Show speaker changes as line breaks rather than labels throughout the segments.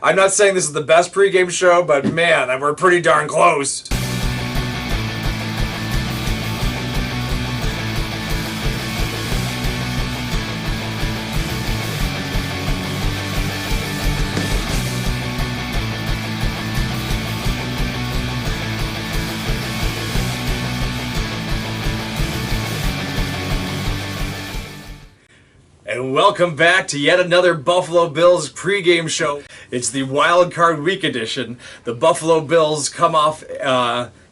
I'm not saying this is the best pregame show, but man, we're pretty darn close. And welcome back to yet another Buffalo Bills pregame show. It's the Wildcard Week edition. The Buffalo Bills come off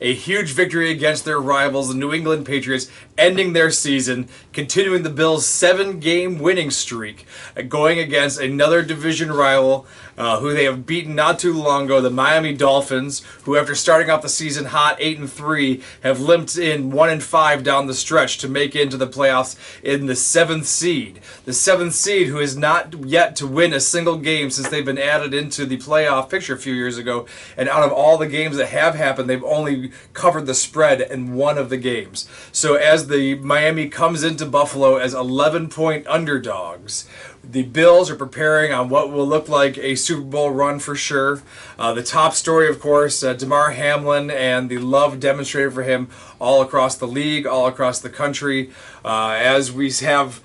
a huge victory against their rivals, the New England Patriots, ending their season, continuing the Bills' 7-game winning streak, going against another division rival who they have beaten not too long ago, the Miami Dolphins, who after starting off the season hot 8-3, have limped in 1-5 down the stretch to make it into the playoffs in the 7th seed. The 7th seed, who is not yet to win a single game since they've been added into the playoff picture a few years ago, and out of all the games that have happened, they've only covered the spread in one of the games. So as the Miami comes into Buffalo as 11-point underdogs, the Bills are preparing on what will look like a Super Bowl run for sure. The top story, of course, Damar Hamlin and the love demonstrated for him all across the league, all across the country. As we have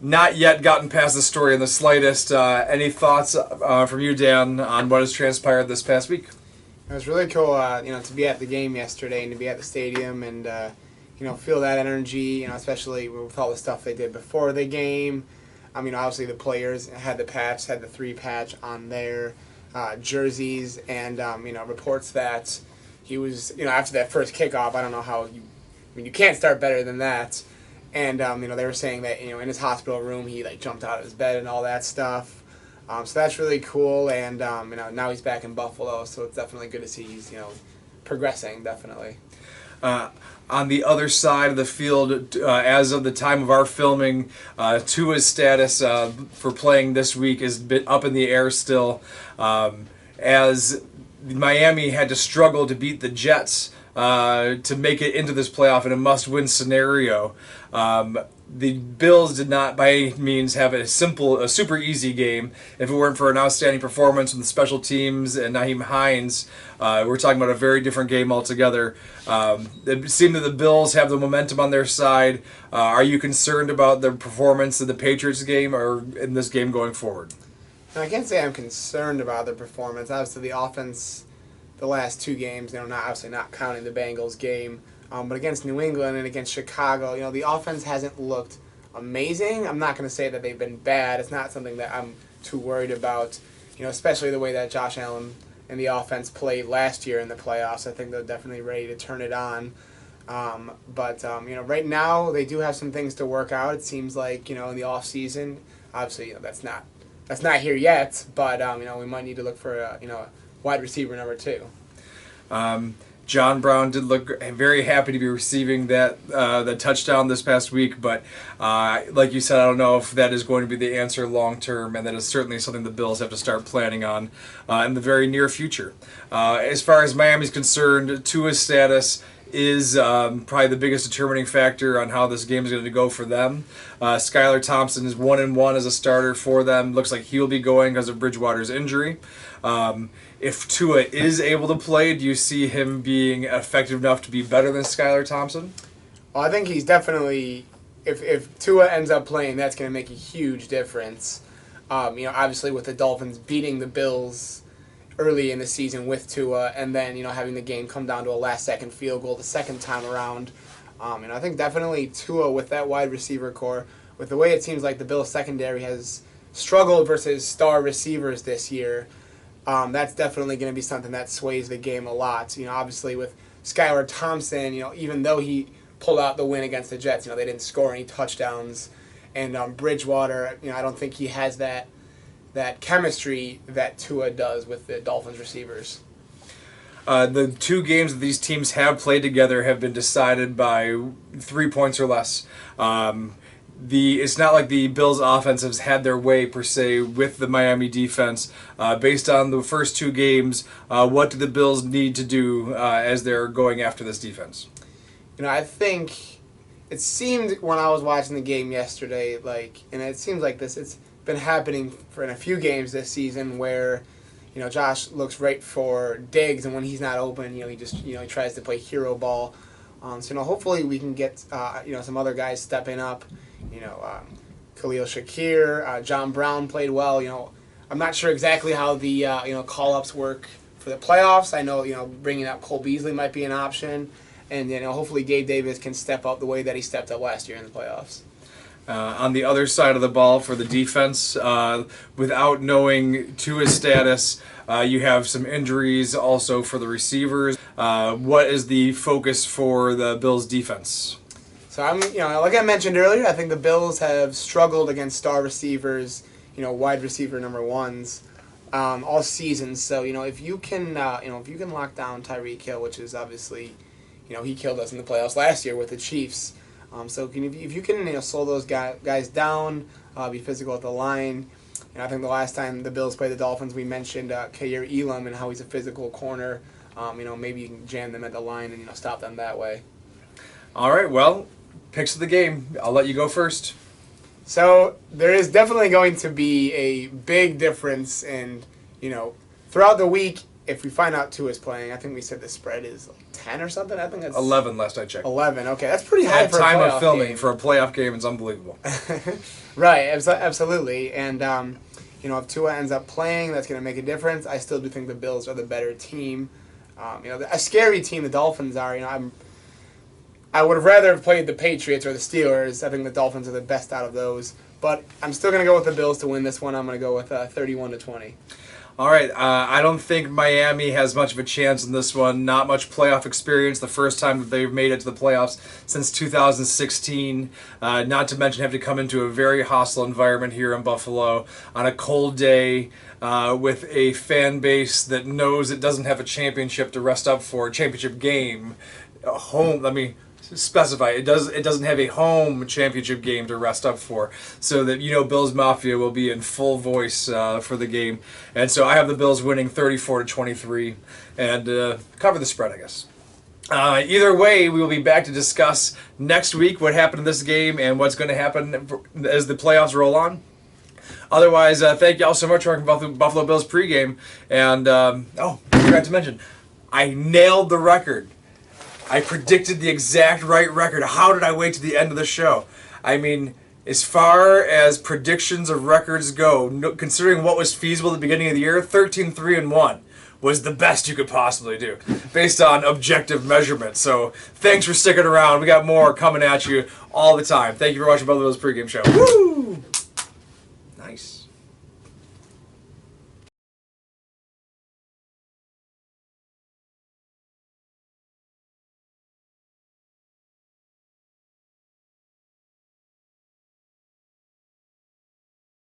not yet gotten past the story in the slightest, any thoughts from you, Dan, on what has transpired this past week?
It was really cool, to be at the game yesterday and to be at the stadium and, feel that energy, especially with all the stuff they did before the game. Obviously the players had the 3-patch on their jerseys, and reports that he was, after that first kickoff, I don't know how you can't start better than that. And they were saying that in his hospital room he jumped out of his bed and all that stuff. So that's really cool, and now he's back in Buffalo, so it's definitely good to see he's progressing, definitely.
On the other side of the field, as of the time of our filming, Tua's status for playing this week is a bit up in the air still, as Miami had to struggle to beat the Jets to make it into this playoff in a must-win scenario. The Bills did not by any means have a super easy game. If it weren't for an outstanding performance from the special teams and Nyheim Hines, we're talking about a very different game altogether. It seemed that the Bills have the momentum on their side. Are you concerned about the performance in the Patriots game or in this game going forward?
I can't say I'm concerned about the performance. Obviously, the offense, the last 2 games, not counting the Bengals game, but against New England and against Chicago, the offense hasn't looked amazing. I'm not going to say that they've been bad. It's not something that I'm too worried about, especially the way that Josh Allen and the offense played last year in the playoffs. I think they're definitely ready to turn it on. But right now they do have some things to work out. It seems like, in the off season, obviously, that's not here yet, but we might need to look for a wide receiver number 2.
John Brown did look very happy to be receiving that touchdown this past week, but like you said, I don't know if that is going to be the answer long term, and that is certainly something the Bills have to start planning on in the very near future. As far as Miami's concerned, Tua's status is probably the biggest determining factor on how this game is going to go for them. Skylar Thompson is 1-1 as a starter for them. Looks like he'll be going because of Bridgewater's injury. If Tua is able to play, do you see him being effective enough to be better than Skylar Thompson?
Well, I think he's definitely, if Tua ends up playing, that's going to make a huge difference. Obviously with the Dolphins beating the Bills early in the season with Tua, and then having the game come down to a last-second field goal the second time around. I think definitely Tua with that wide receiver core, with the way it seems like the Bills secondary has struggled versus star receivers this year. That's definitely going to be something that sways the game a lot. Obviously with Skylar Thompson, even though he pulled out the win against the Jets, they didn't score any touchdowns, and Bridgewater, I don't think he has that chemistry that Tua does with the Dolphins receivers.
The 2 games that these teams have played together have been decided by 3 points or less. It's not like the Bills' offense has had their way, per se, with the Miami defense. Based on the first 2 games, what do the Bills need to do as they're going after this defense?
I think it seemed when I was watching the game yesterday, and it seems like this, it's been happening in a few games this season where, Josh looks right for Diggs, and when he's not open, he just he tries to play hero ball. So hopefully we can get some other guys stepping up. Khalil, Shakir, John Brown played well. I'm not sure exactly how the call-ups work for the playoffs. I know bringing up Cole Beasley might be an option, and hopefully Gabe Davis can step up the way that he stepped up last year in the playoffs.
On the other side of the ball for the defense, without knowing Tua's status, you have some injuries also for the receivers. What is the focus for the Bills' defense?
So like I mentioned earlier, I think the Bills have struggled against star receivers, wide receiver number ones, all season. So if you can lock down Tyreek Hill, which is obviously, he killed us in the playoffs last year with the Chiefs. So if you can slow those guys down, be physical at the line. I think the last time the Bills played the Dolphins, we mentioned Kaiir Elam and how he's a physical corner. Maybe you can jam them at the line and stop them that way.
All right, well, picks of the game. I'll let you go first.
So there is definitely going to be a big difference in throughout the week. If we find out Tua is playing, I think we said the spread is 10 or something. I think that's
11 last I checked.
11. Okay, that's pretty high for a
time
playoff
of filming
game.
for a playoff game. It's unbelievable.
Right, absolutely. And if Tua ends up playing, that's going to make a difference. I still do think the Bills are the better team. A scary team the Dolphins are. I would have rather have played the Patriots or the Steelers. I think the Dolphins are the best out of those. But I'm still going to go with the Bills to win this one. I'm going to go with 31-20.
All right, I don't think Miami has much of a chance in this one. Not much playoff experience. The first time that they've made it to the playoffs since 2016. Not to mention have to come into a very hostile environment here in Buffalo on a cold day with a fan base that knows it doesn't have a championship to rest up for, a championship game. Let me specify, it doesn't have a home championship game to rest up for, so that Bills Mafia will be in full voice for the game. And so I have the Bills winning 34-23 and cover the spread, I guess. Either way, we will be back to discuss next week what happened in this game and what's going to happen as the playoffs roll on. Otherwise, thank you all so much for watching Buffalo Bills pregame. And I forgot to mention, I nailed the record. I predicted the exact right record. How did I wait to the end of the show? I mean, as far as predictions of records go, considering what was feasible at the beginning of the year, 13-3-1 was the best you could possibly do, based on objective measurements. So thanks for sticking around. We got more coming at you all the time. Thank you for watching Buffalo Bills pregame show. Woo!